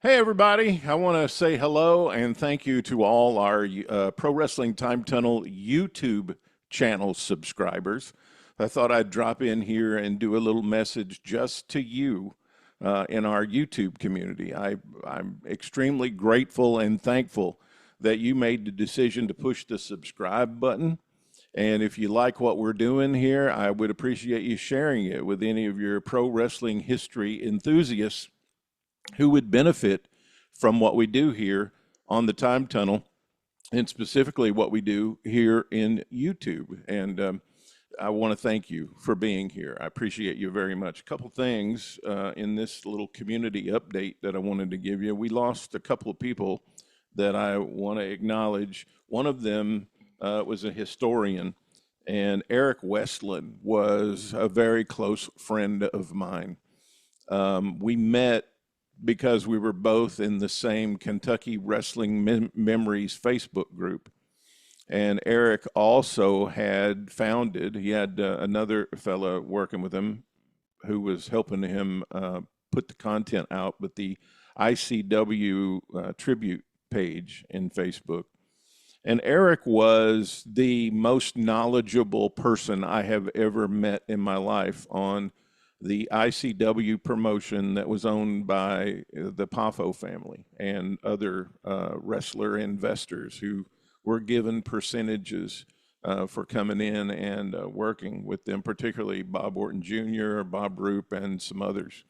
Hey, everybody. I want to say hello and thank you to all our Pro Wrestling Time Tunnel YouTube channel subscribers. I thought I'd drop in here and do a little message just to you in our YouTube community. I'm extremely grateful and thankful that you made the decision to push the subscribe button. And if you like what we're doing here, I would appreciate you sharing it with any of your pro wrestling history enthusiasts who would benefit from what we do here on the time tunnel, and specifically what we do here in YouTube. And I want to thank you for being here. I appreciate you very much. A couple things in this little community update that I wanted to give you. We lost a couple of people that I want to acknowledge. One of them was a historian, and Eric Westlund was a very close friend of mine. We met because we were both in the same Kentucky Wrestling Memories Facebook group. And Eric also had founded, he had another fella working with him who was helping him put the content out, but the ICW tribute page in Facebook. And Eric was the most knowledgeable person I have ever met in my life on the ICW promotion that was owned by the Poffo family and other wrestler investors who were given percentages for coming in and working with them, particularly Bob Orton Jr., Bob Roop, and some others.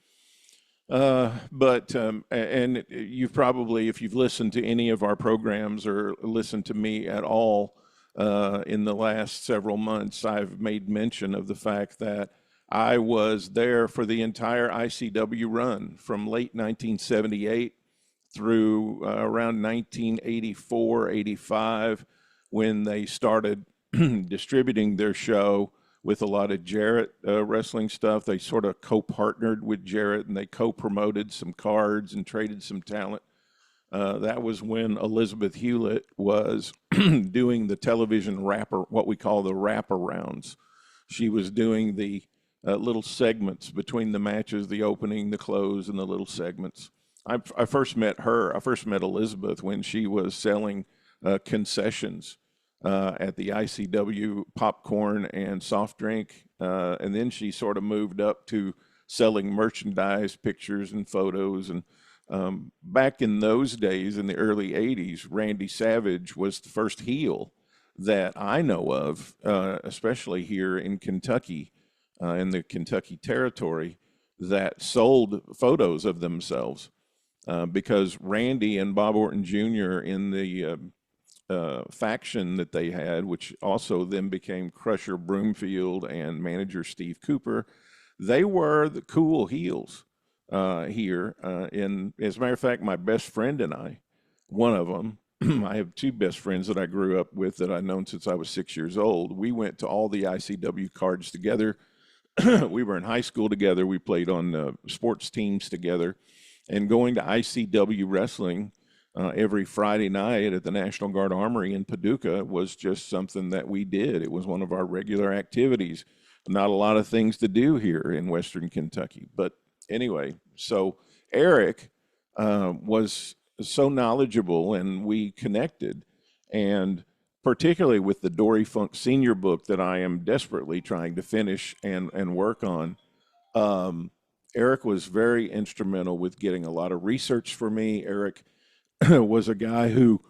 And you've probably, if you've listened to any of our programs or listened to me at all in the last several months, I've made mention of the fact that I was there for the entire ICW run from late 1978 through around 1984, 85, when they started distributing their show with a lot of Jarrett wrestling stuff. They sort of co-partnered with Jarrett and they co-promoted some cards and traded some talent. That was when Elizabeth Hewlett was doing the television wrapper, what we call the wraparounds. She was doing the little segments between the matches, the opening, the close, and the little segments. I first met her. I first met Elizabeth when she was selling concessions at the ICW popcorn and soft drink. And then she sort of moved up to selling merchandise, pictures, and photos. And back in those days, in the early 80s, Randy Savage was the first heel that I know of, especially here in Kentucky, in the Kentucky territory, that sold photos of themselves because Randy and Bob Orton Jr. in the faction that they had, which also then became Crusher Broomfield and manager Steve Cooper, they were the cool heels here. And as a matter of fact, my best friend and I, one of them, I have two best friends that I grew up with that I've known since I was 6 years old. We went to all the ICW cards together. We were in high school together. We played on sports teams together. And going to ICW wrestling every Friday night at the National Guard Armory in Paducah was just something that we did. It was one of our regular activities. Not a lot of things to do here in Western Kentucky. But anyway, so Eric was so knowledgeable and we connected. And particularly with the Dory Funk Sr. book that I am desperately trying to finish and work on, Eric was very instrumental with getting a lot of research for me. Eric was a guy who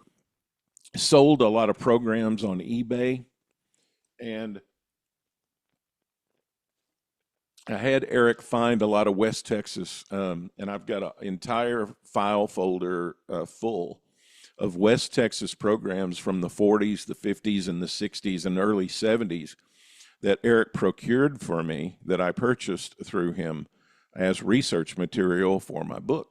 sold a lot of programs on eBay, and I had Eric find a lot of West Texas, and I've got an entire file folder full of West Texas programs from the 40s, the 50s, and the 60s and early 70s that Eric procured for me that I purchased through him as research material for my book.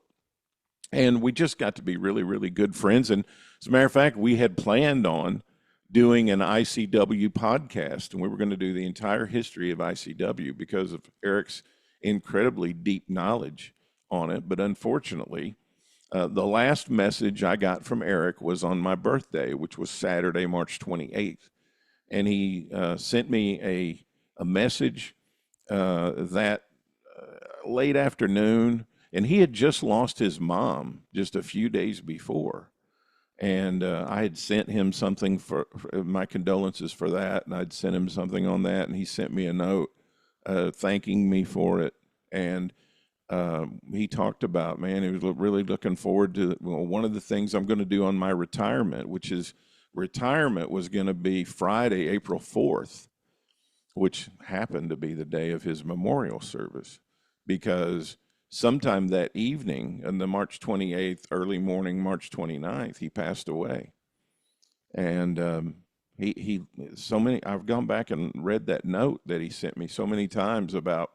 And we just got to be really, really good friends. And as a matter of fact, we had planned on doing an ICW podcast, and we were going to do the entire history of ICW because of Eric's incredibly deep knowledge on it. But unfortunately, the last message I got from Eric was on my birthday, which was Saturday, March 28th. And he sent me a message that late afternoon. And he had just lost his mom just a few days before. And I had sent him something for my condolences for that, and I'd sent him something on that, and he sent me a note thanking me for it. And he talked about, man, he was really looking forward to, well, one of the things I'm going to do on my retirement, which is retirement was going to be Friday, April 4th, which happened to be the day of his memorial service, because sometime that evening, on the March 28th, early morning, March 29th, he passed away. And he so many, I've gone back and read that note that he sent me so many times about,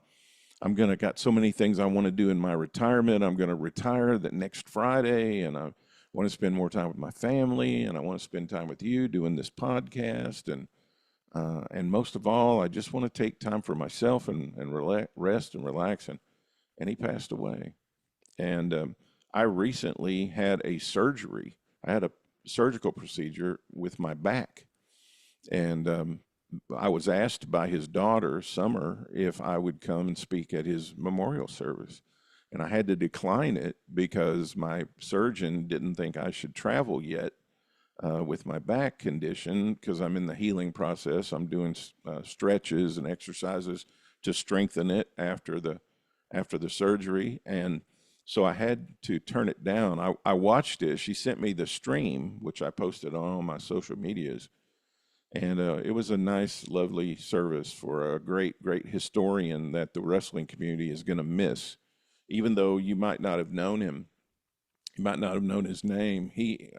got so many things I want to do in my retirement. I'm going to retire that next Friday, and I want to spend more time with my family, and I want to spend time with you doing this podcast, and most of all, I just want to take time for myself and rest and relax. And he passed away. And I recently had a surgery. I had a surgical procedure with my back, and I was asked by his daughter, Summer, if I would come and speak at his memorial service. And I had to decline it because my surgeon didn't think I should travel yet with my back condition, because I'm in the healing process. I'm doing stretches and exercises to strengthen it after the surgery. And so I had to turn it down. I watched it. She sent me the stream, which I posted on all my social medias. And it was a nice, lovely service for a great, great historian that the wrestling community is going to miss. Even though you might not have known him, you might not have known his name.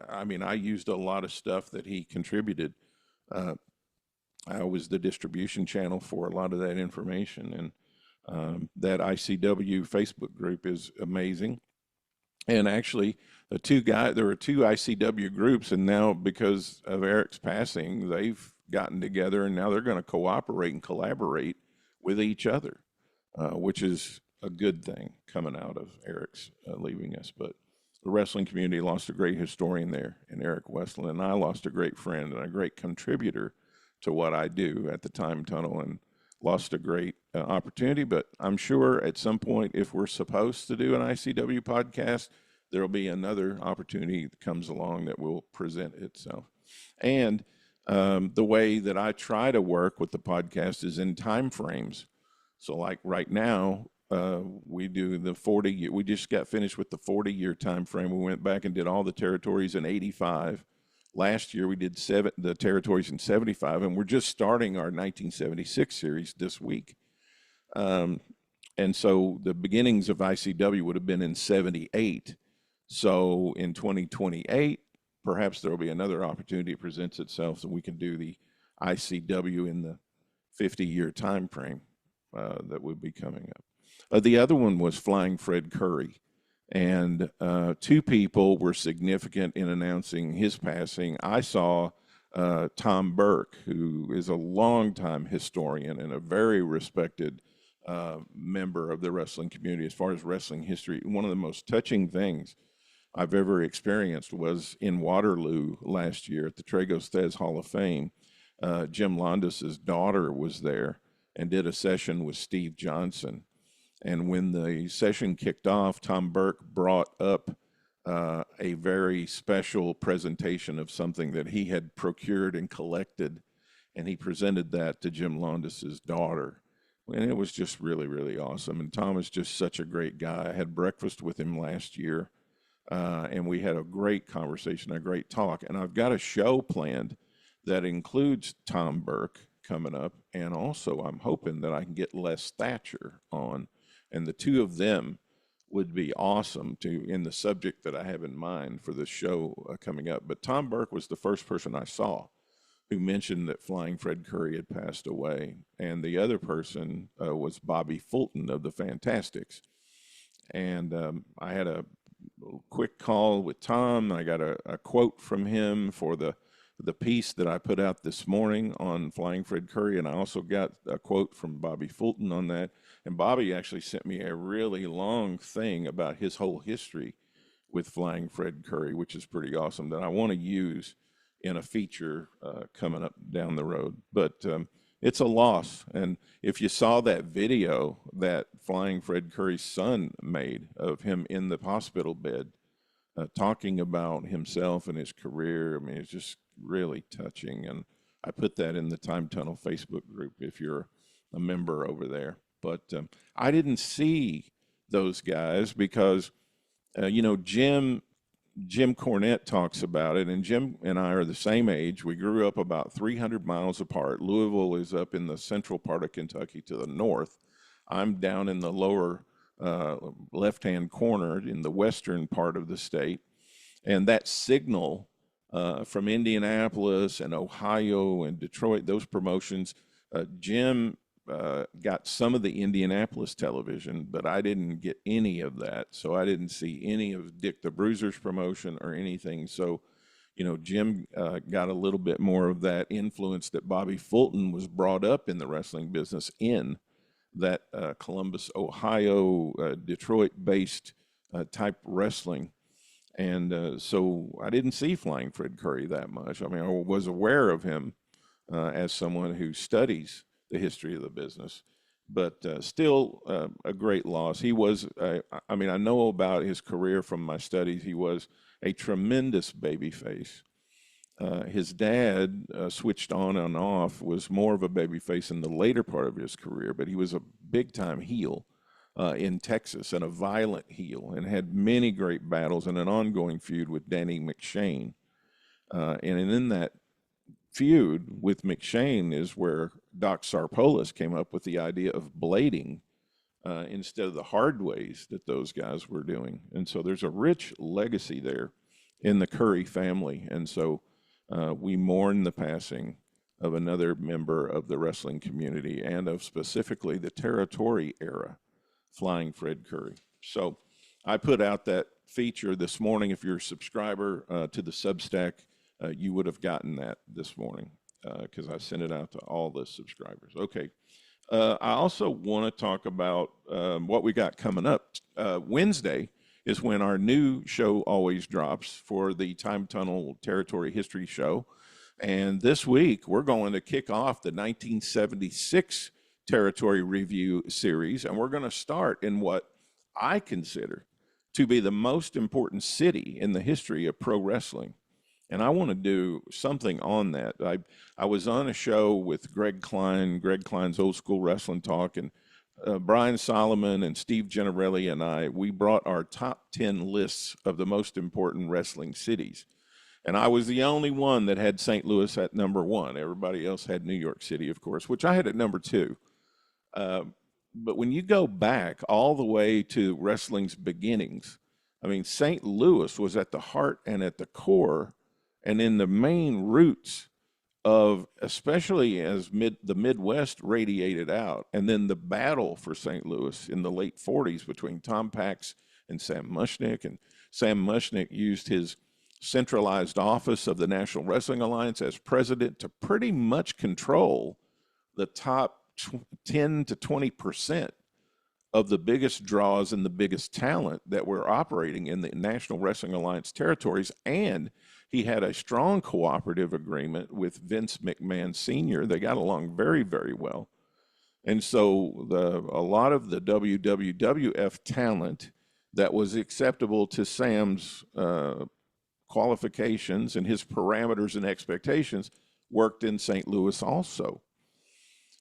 I used a lot of stuff that he contributed. Uh, I was the distribution channel for a lot of that information. And that ICW Facebook group is amazing. And actually, there were two ICW groups, and now because of Eric's passing, they've gotten together, and now they're going to cooperate and collaborate with each other, which is a good thing coming out of Eric's leaving us. But the wrestling community lost a great historian there in Eric Westlund, and I lost a great friend and a great contributor to what I do at the Time Tunnel, and lost a great opportunity. But I'm sure at some point, if we're supposed to do an ICW podcast, there'll be another opportunity that comes along that will present itself. And the way that I try to work with the podcast is in time frames. So like right now, we do the 40-year, we just got finished with the 40-year time frame. We went back and did all the territories in 85. Last year we did the territories in 75, and we're just starting our 1976 series this week. And so the beginnings of ICW would have been in 78. So in 2028, perhaps there will be another opportunity that presents itself, so we can do the ICW in the 50-year time frame that would be coming up. The other one was Flying Fred Curry. And two people were significant in announcing his passing. I saw Tom Burke, who is a longtime historian and a very respected member of the wrestling community as far as wrestling history. One of the most touching things I've ever experienced was in Waterloo last year at the Tragos Thesz Hall of Fame. Jim Londas's daughter was there and did a session with Steve Johnson. And when the session kicked off, Tom Burke brought up a very special presentation of something that he had procured and collected, and he presented that to Jim Londas's daughter. And it was just really, really awesome. And Tom is just such a great guy. I had breakfast with him last year, and we had a great conversation, a great talk. And I've got a show planned that includes Tom Burke coming up, and also I'm hoping that I can get Les Thatcher on. And the two of them would be awesome in the subject that I have in mind for this show coming up. But Tom Burke was the first person I saw who mentioned that Flying Fred Curry had passed away. And the other person was Bobby Fulton of the Fantastics. And I had a quick call with Tom. I got a quote from him for the piece that I put out this morning on Flying Fred Curry, and I also got a quote from Bobby Fulton on that. And Bobby actually sent me a really long thing about his whole history with Flying Fred Curry, which is pretty awesome, that I want to use in a feature coming up down the road. But it's a loss. And if you saw that video that Flying Fred Curry's son made of him in the hospital bed, talking about himself and his career, I mean, it's just really touching. And I put that in the Time Tunnel Facebook group if you're a member over there. But I didn't see those guys because, Jim Cornette talks about it, and Jim and I are the same age. We grew up about 300 miles apart. Louisville is up in the central part of Kentucky to the north. I'm down in the lower left-hand corner in the western part of the state. And that signal from Indianapolis and Ohio and Detroit, those promotions, Jim got some of the Indianapolis television, but I didn't get any of that. So I didn't see any of Dick the Bruiser's promotion or anything. So, Jim got a little bit more of that influence that Bobby Fulton was brought up in the wrestling business in, that Columbus, Ohio, Detroit-based type wrestling. And so I didn't see Flying Fred Curry that much. I mean, I was aware of him as someone who studies the history of the business, but still a great loss. He was, I mean, I know about his career from my studies. He was a tremendous babyface. His dad switched on and off, was more of a babyface in the later part of his career, but he was a big-time heel in Texas and a violent heel, and had many great battles and an ongoing feud with Danny McShane. And in that feud with McShane is where Doc Sarpolis came up with the idea of blading instead of the hard ways that those guys were doing. And so there's a rich legacy there in the Curry family. And so we mourn the passing of another member of the wrestling community and of specifically the territory era, Flying Fred Curry. So I put out that feature this morning. If you're a subscriber to the Substack, you would have gotten that this morning because I sent it out to all the subscribers. Okay. I also want to talk about what we got coming up. Wednesday is when our new show always drops for the Time Tunnel Territory History Show. And this week, we're going to kick off the 1976 Territory Review series, and we're going to start in what I consider to be the most important city in the history of pro wrestling. And I want to do something on that. I was on a show with Greg Klein's Old School Wrestling Talk, and Brian Solomon and Steve Gennrelli and we brought our top 10 lists of the most important wrestling cities. And I was the only one that had St. Louis at number 1. Everybody else had New York City, of course, which I had at number 2. But when you go back all the way to wrestling's beginnings, I mean, St. Louis was at the heart and at the core and in the main roots of, especially as the Midwest radiated out, and then the battle for St. Louis in the late 40s between Tom Pax and Sam Mushnick. And Sam Mushnick used his centralized office of the National Wrestling Alliance as president to pretty much control the top 10 to 20% of the biggest draws and the biggest talent that were operating in the National Wrestling Alliance territories. And he had a strong cooperative agreement with Vince McMahon Sr. They got along very, very well. And so a lot of the WWF talent that was acceptable to Sam's qualifications and his parameters and expectations worked in St. Louis also.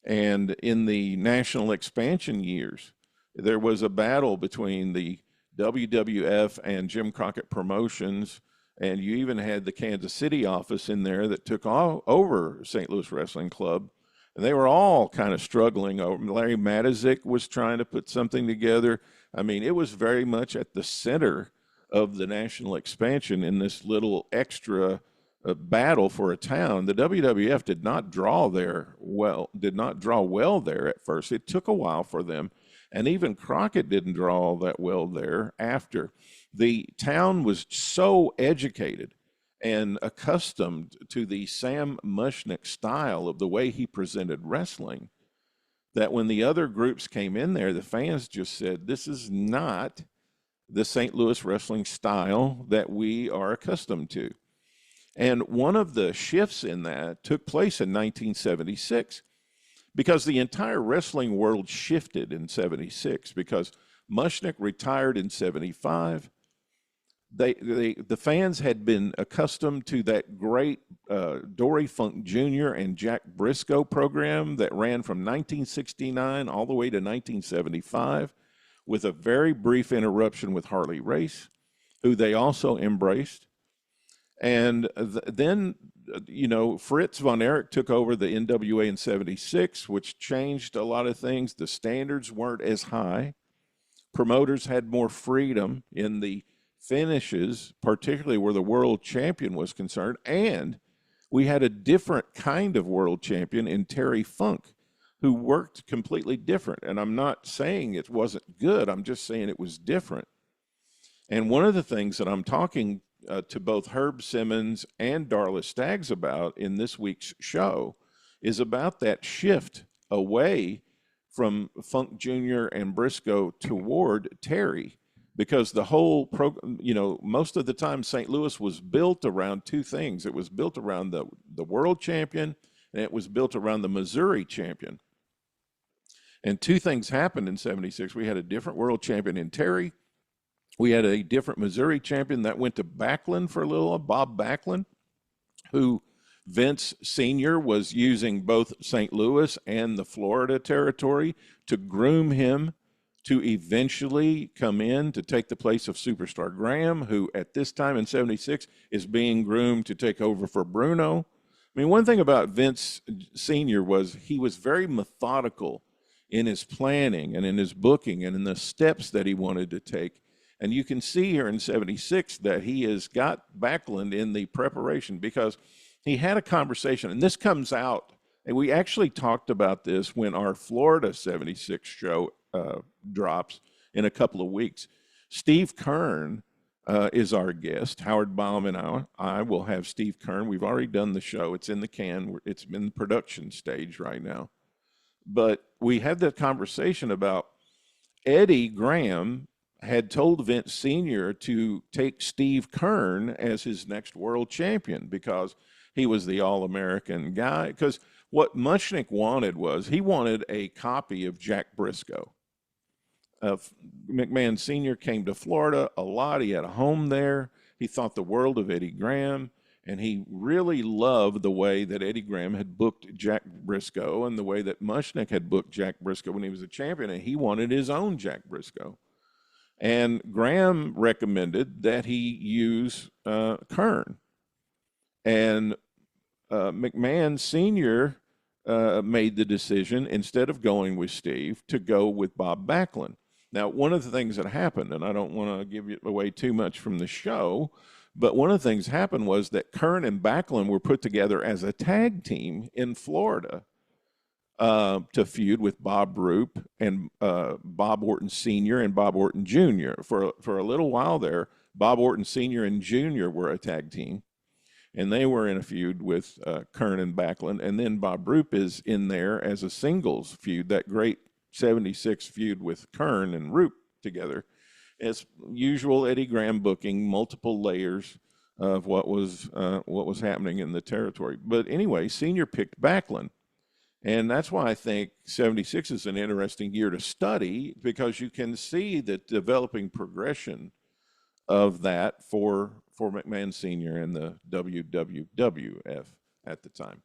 And in the national expansion years, there was a battle between the WWF and Jim Crockett Promotions, and you even had the Kansas City office in there that took over St. Louis Wrestling Club, and they were all kind of struggling. Larry Matazik was trying to put something together. I mean, it was very much at the center of the national expansion in this little extra battle for a town. The WWF did not draw well there at first. It took a while for them, and even Crockett didn't draw all that well there after. The town was so educated and accustomed to the Sam Mushnick style of the way he presented wrestling that when the other groups came in there, the fans just said, this is not the St. Louis wrestling style that we are accustomed to. And one of the shifts in that took place in 1976. because the entire wrestling world shifted in 76 because Mushnick retired in 75. The fans had been accustomed to that great Dory Funk Jr. and Jack Briscoe program that ran from 1969 all the way to 1975 with a very brief interruption with Harley Race, who they also embraced. And then, Fritz von Erich took over the NWA in 76, which changed a lot of things. The standards weren't as high. Promoters had more freedom in the finishes, particularly where the world champion was concerned. And we had a different kind of world champion in Terry Funk, who worked completely different. And I'm not saying it wasn't good. I'm just saying it was different. And one of the things that I'm talking to both Herb Simmons and Darla Staggs about in this week's show is about that shift away from Funk Jr. and Briscoe toward Terry, because the whole program, most of the time St. Louis was built around two things. It was built around the world champion, and it was built around the Missouri champion. And two things happened in 76. We had a different world champion in Terry. We had a different Missouri champion that went to Backlund for a little while, Bob Backlund, who Vince Sr. was using both St. Louis and the Florida territory to groom him to eventually come in to take the place of Superstar Graham, who at this time in 76 is being groomed to take over for Bruno. I mean, one thing about Vince Sr. was he was very methodical in his planning and in his booking and in the steps that he wanted to take. And you can see here in 76 that he has got Backlund in the preparation, because he had a conversation, and this comes out, and we actually talked about this when our Florida 76 show drops in a couple of weeks. Steve Keirn is our guest. Howard Baum and I will have Steve Keirn. We've already done the show. It's in the can. It's in the production stage right now. But we had that conversation about Eddie Graham had told Vince Sr. to take Steve Keirn as his next world champion because he was the All-American guy. Because what Mushnick wanted was he wanted a copy of Jack Briscoe. McMahon Sr. came to Florida a lot. He had a home there. He thought the world of Eddie Graham, and he really loved the way that Eddie Graham had booked Jack Briscoe and the way that Mushnick had booked Jack Briscoe when he was a champion, and he wanted his own Jack Briscoe. And Graham recommended that he use Keirn. And McMahon Sr. Made the decision, instead of going with Steve, to go with Bob Backlund. Now, one of the things that happened, and I don't want to give away too much from the show, but one of the things that happened was that Keirn and Backlund were put together as a tag team in Florida to feud with Bob Roop and Bob Orton Sr. and Bob Orton Jr. For a little while there, Bob Orton Sr. and Jr. were a tag team, and they were in a feud with Keirn and Backlund. And then Bob Roop is in there as a singles feud, that great 76 feud with Keirn and Roop together. As usual, Eddie Graham booking, multiple layers of what was happening in the territory. But anyway, Senior picked Backlund. And that's why I think 76 is an interesting year to study, because you can see the developing progression of that for McMahon Sr. and the WWF at the time.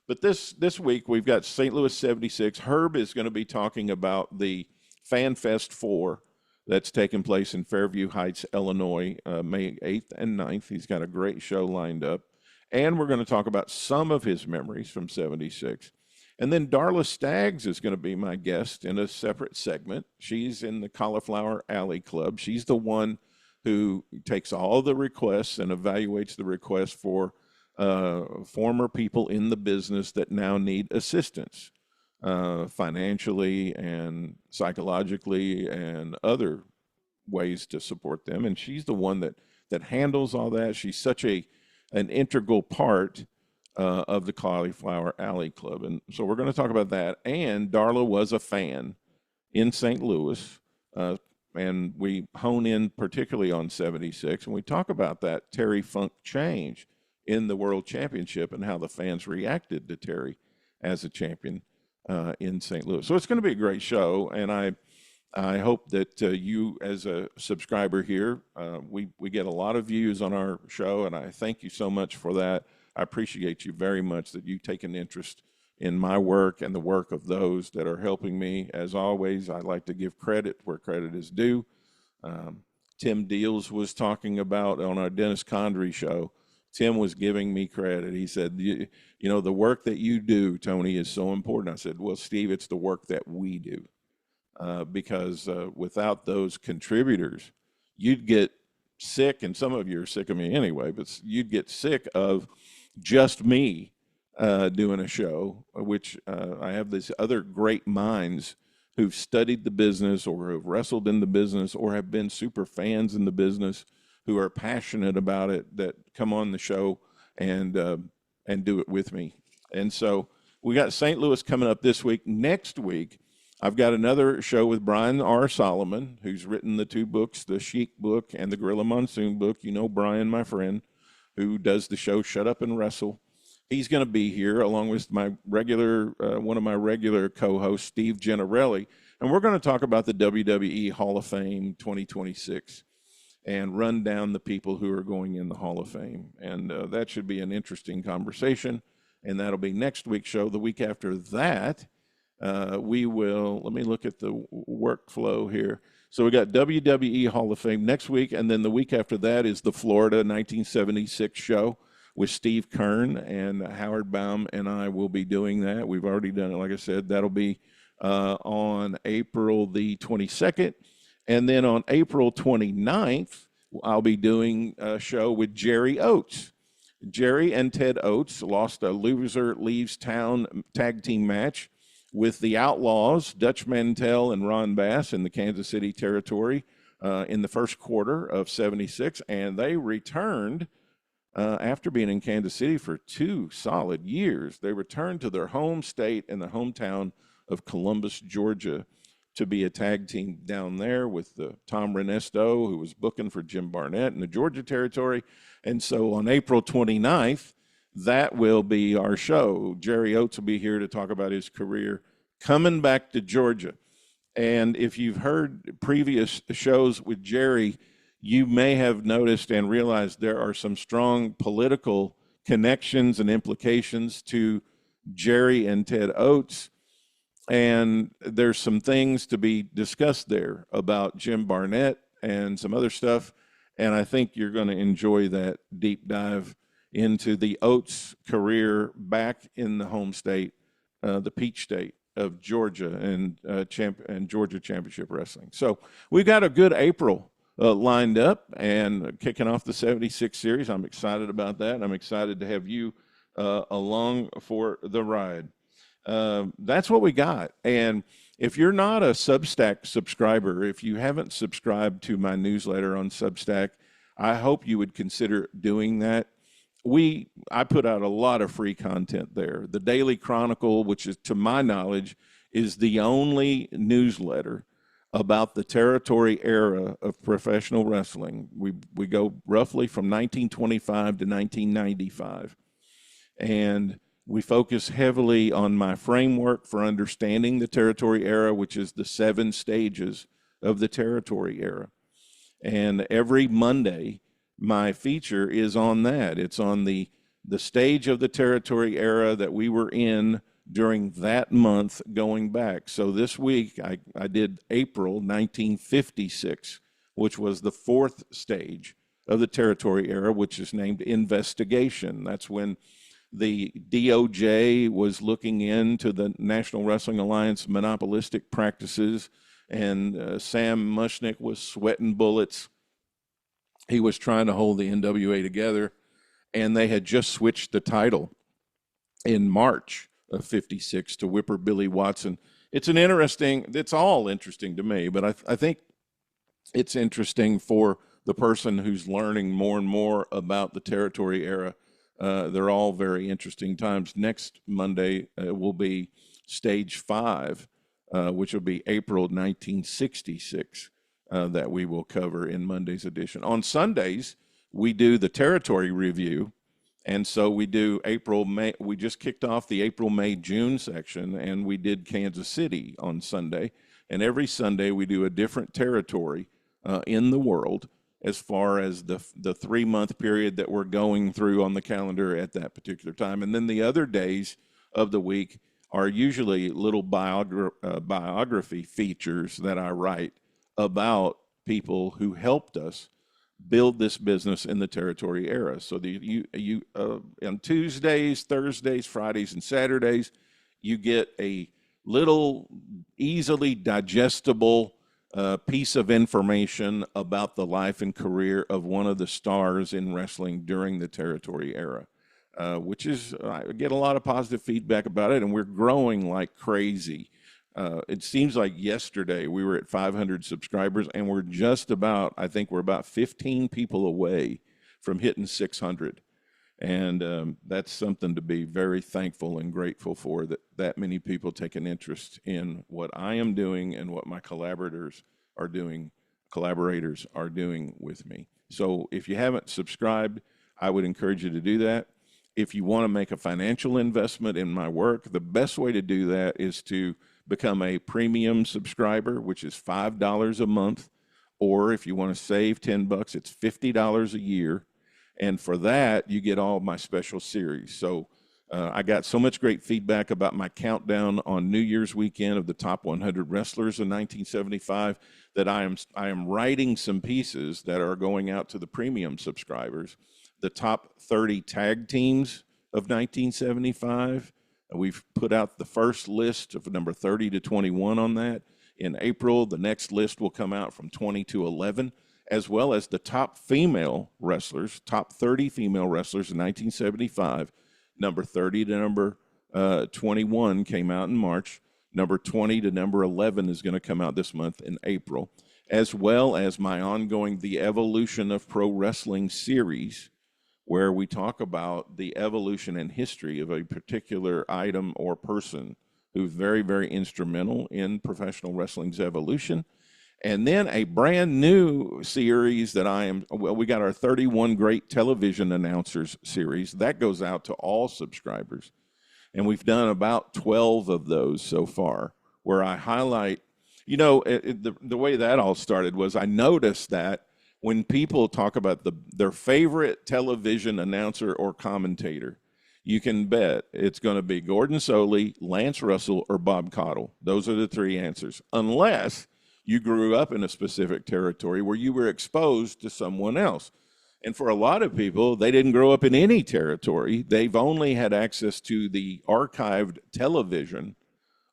But this week we've got St. Louis 76. Herb is going to be talking about the Fan Fest 4 that's taking place in Fairview Heights, Illinois, May 8th and 9th. He's got a great show lined up. And we're going to talk about some of his memories from 76. And then Darla Staggs is going to be my guest in a separate segment. She's in the Cauliflower Alley Club. She's the one who takes all the requests and evaluates the requests for former people in the business that now need assistance financially and psychologically and other ways to support them. And she's the one that handles all that. She's such an integral part of the Cauliflower Alley Club. And so we're going to talk about that. And Darla was a fan in St. Louis. And we hone in particularly on 76. And we talk about that Terry Funk change in the World Championship and how the fans reacted to Terry as a champion in St. Louis. So it's going to be a great show, and I hope that you, as a subscriber here, we get a lot of views on our show, and I thank you so much for that. I appreciate you very much that you take an interest in my work and the work of those that are helping me. As always, I like to give credit where credit is due. Tim Deals was talking about on our Dennis Condrey show. Tim was giving me credit. He said, you know, the work that you do, Tony, is so important. I said, well, Steve, it's the work that we do. Because without those contributors, you'd get sick, and some of you are sick of me anyway, but you'd get sick of just me doing a show, which I have these other great minds who've studied the business or have wrestled in the business or have been super fans in the business who are passionate about it that come on the show and do it with me. And so we got St. Louis coming up this week. Next week, I've got another show with Brian R. Solomon, who's written the two books, the Chic book and the Gorilla Monsoon book. You know Brian, my friend, who does the show Shut Up and Wrestle. He's going to be here along with my regular, one of my regular co-hosts, Steve Gennrelli, and we're going to talk about the WWE Hall of Fame 2026 and run down the people who are going in the Hall of Fame. And that should be an interesting conversation, and that'll be next week's show. The week after that, we will, let me look at the workflow here. So we got WWE Hall of Fame next week, and then the week after that is the Florida 1976 show with Steve Keirn, and Howard Baum and I will be doing that. We've already done it, like I said. That'll be on April the 22nd. And then on April 29th, I'll be doing a show with Jerry Oates. Jerry and Ted Oates lost a loser leaves town tag team match with the Outlaws, Dutch Mantell and Ron Bass in the Kansas City territory in the first quarter of 76. And they returned after being in Kansas City for 2 solid years. They returned to their home state and the hometown of Columbus, Georgia, to be a tag team down there with Tom Renesto, who was booking for Jim Barnett in the Georgia territory. And so on April 29th, that will be our show. Jerry Oates will be here to talk about his career coming back to Georgia. And if you've heard previous shows with Jerry, you may have noticed and realized there are some strong political connections and implications to Jerry and Ted Oates. And there's some things to be discussed there about Jim Barnett and some other stuff. And I think you're going to enjoy that deep dive into the Oates career back in the home state, the Peach State of Georgia and Georgia Championship Wrestling. So we've got a good April lined up and kicking off the 76 series. I'm excited about that. And I'm excited to have you along for the ride. That's what we got. And if you're not a Substack subscriber, if you haven't subscribed to my newsletter on Substack, I hope you would consider doing that. I put out a lot of free content there. The Daily Chronicle, which is, to my knowledge, is the only newsletter about the territory era of professional wrestling. We go roughly from 1925 to 1995. And we focus heavily on my framework for understanding the territory era, which is the 7 stages of the territory era. And every Monday, my feature is on that. It's on the stage of the territory era that we were in during that month going back. So this week, I did April 1956, which was the 4th stage of the territory era, which is named Investigation. That's when the DOJ was looking into the National Wrestling Alliance monopolistic practices, and Sam Mushnick was sweating bullets. He was trying to hold the NWA together, and they had just switched the title in March of 56 to Whipper Billy Watson. It's all interesting to me, but I think it's interesting for the person who's learning more and more about the territory era. They're all very interesting times. Next Monday will be stage 5, which will be April 1966, that we will cover in Monday's edition. On Sundays, we do the territory review, And so we do April, May. We just kicked off the April, May, June section, and we did Kansas City on Sunday. And every Sunday we do a different territory in the world as far as the 3 month period that we're going through on the calendar at that particular time. And then the other days of the week are usually little biography features that I write about people who helped us build this business in the territory era. So on Tuesdays, Thursdays, Fridays, and Saturdays, you get a little easily digestible piece of information about the life and career of one of the stars in wrestling during the territory era, which is, I get a lot of positive feedback about it, and we're growing like crazy. It seems like yesterday we were at 500 subscribers, and I think we're about 15 people away from hitting 600. And that's something to be very thankful and grateful for, that many people take an interest in what I am doing and what my collaborators are doing with me. So if you haven't subscribed, I would encourage you to do that. If you want to make a financial investment in my work, the best way to do that is to become a premium subscriber, which is $5 a month. Or if you want to save $10, it's $50 a year. And for that, you get all my special series. So I got so much great feedback about my countdown on New Year's weekend of the top 100 wrestlers in 1975 that I am writing some pieces that are going out to the premium subscribers. The top 30 tag teams of 1975. We've put out the first list of number 30 to 21 on that. In April, the next list will come out from 20 to 11, as well as the top female wrestlers, top 30 female wrestlers in 1975. Number 30 to number 21 came out in March. Number 20 to number 11 is going to come out this month in April, as well as my ongoing The Evolution of Pro Wrestling series, where we talk about the evolution and history of a particular item or person who's very, very instrumental in professional wrestling's evolution. And then a brand new series that we got our 31 Great Television Announcers series. That goes out to all subscribers. And we've done about 12 of those so far, where I highlight, the way that all started was I noticed that when people talk about their favorite television announcer or commentator, you can bet it's going to be Gordon Solie, Lance Russell, or Bob Caudle. Those are the three answers, unless you grew up in a specific territory where you were exposed to someone else. And for a lot of people, they didn't grow up in any territory. They've only had access to the archived television,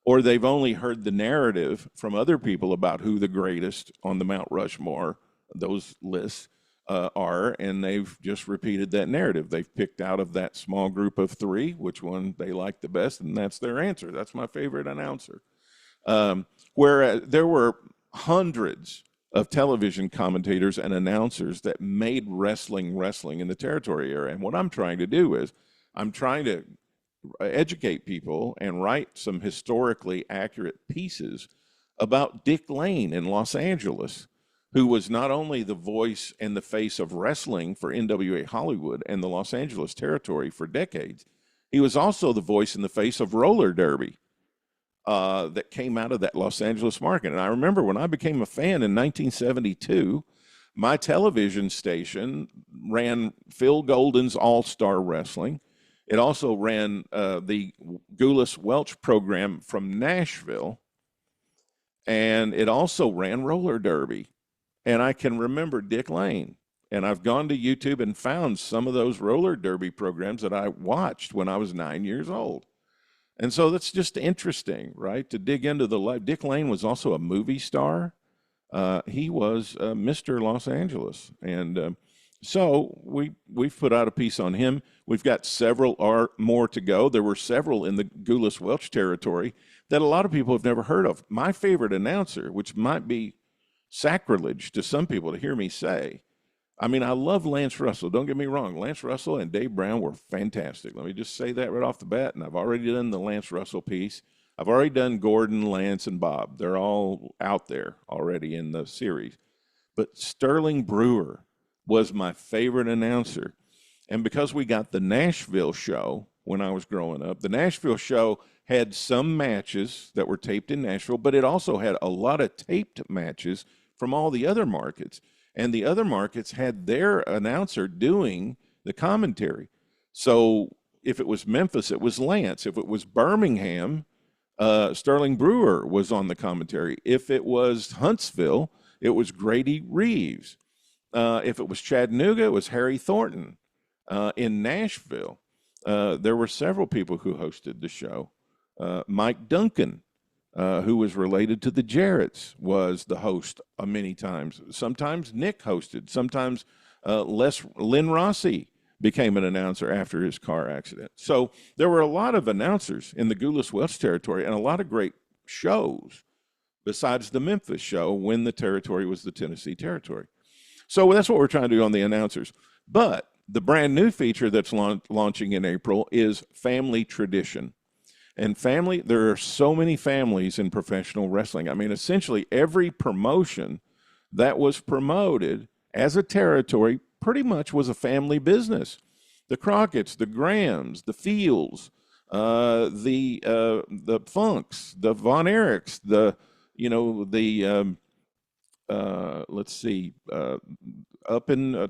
or they've only heard the narrative from other people about who the greatest on the Mount Rushmore, those lists, are, and they've just repeated that narrative. They've picked out of that small group of three which one they like the best, and that's their answer. That's my favorite announcer. Whereas there were hundreds of television commentators and announcers that made wrestling in the territory era. And what I'm trying to do is I'm trying to educate people and write some historically accurate pieces about Dick Lane in Los Angeles, who was not only the voice and the face of wrestling for NWA Hollywood and the Los Angeles territory for decades, he was also the voice and the face of roller derby that came out of that Los Angeles market. And I remember when I became a fan in 1972, my television station ran Phil Golden's All-Star Wrestling. It also ran the Gulas Welch program from Nashville, and it also ran roller derby. And I can remember Dick Lane. And I've gone to YouTube and found some of those roller derby programs that I watched when I was 9 years old. And so that's just interesting, right, to dig into the life. Dick Lane was also a movie star. He was Mr. Los Angeles. And so we've put out a piece on him. We've got several more to go. There were several in the Gulas Welch territory that a lot of people have never heard of. My favorite announcer, which might be sacrilege to some people to hear me say, I mean, I love Lance Russell. Don't get me wrong. Lance Russell and Dave Brown were fantastic. Let me just say that right off the bat. And I've already done the Lance Russell piece. I've already done Gordon, Lance, and Bob. They're all out there already in the series. But Sterling Brewer was my favorite announcer. And because we got the Nashville show when I was growing up, the Nashville show had some matches that were taped in Nashville, but it also had a lot of taped matches from all the other markets. And the other markets had their announcer doing the commentary. So if it was Memphis, it was Lance. If it was Birmingham, Sterling Brewer was on the commentary. If it was Huntsville, it was Grady Reeves. If it was Chattanooga, it was Harry Thornton. In Nashville, there were several people who hosted the show. Mike Duncan, who was related to the Jarretts, was the host many times. Sometimes Nick hosted. Sometimes Lynn Rossi became an announcer after his car accident. So there were a lot of announcers in the Gulas Welch territory and a lot of great shows besides the Memphis show when the territory was the Tennessee territory. So that's what we're trying to do on the announcers. But the brand new feature that's launching in April is Family Tradition. And there are so many families in professional wrestling. I mean, essentially every promotion that was promoted as a territory pretty much was a family business. The Crockett's, the Grahams, the Fields, the Funks, the Von Erichs, up in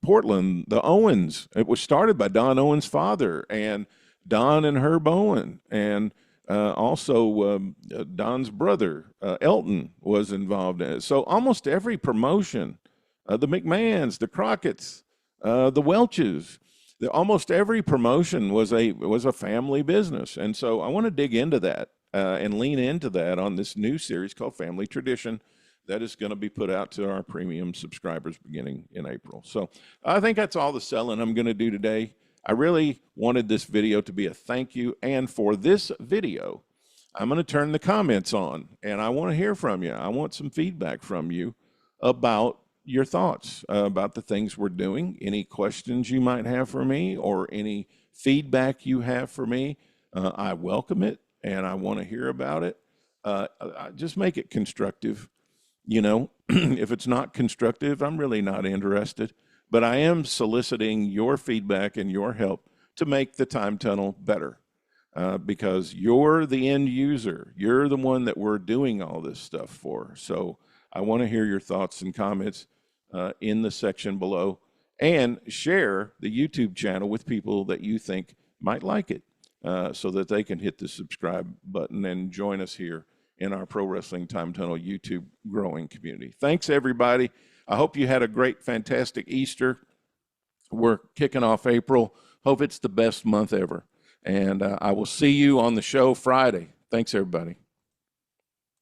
Portland, the Owens. It was started by Don Owens' father and Don and Herb Owen, and also Don's brother, Elton, was involved in it. So almost every promotion, the McMahons, the Crockett's, the Welches, almost every promotion was a family business. And so I want to dig into that and lean into that on this new series called Family Tradition that is going to be put out to our premium subscribers beginning in April. So I think that's all the selling I'm going to do today. I really wanted this video to be a thank you. And for this video, I'm going to turn the comments on, and I want to hear from you. I want some feedback from you about your thoughts about the things we're doing, any questions you might have for me, or any feedback you have for me. I welcome it, and I want to hear about it. Just make it constructive. You know, if it's not constructive, I'm really not interested. But I am soliciting your feedback and your help to make the time tunnel better, because you're the end user. You're the one that we're doing all this stuff for. So I want to hear your thoughts and comments in the section below, and share the YouTube channel with people that you think might like it, so that they can hit the subscribe button and join us here in our Pro Wrestling Time Tunnel YouTube growing community. Thanks, everybody. I hope you had a great, fantastic Easter. We're kicking off April. Hope it's the best month ever. And I will see you on the show Friday. Thanks, everybody.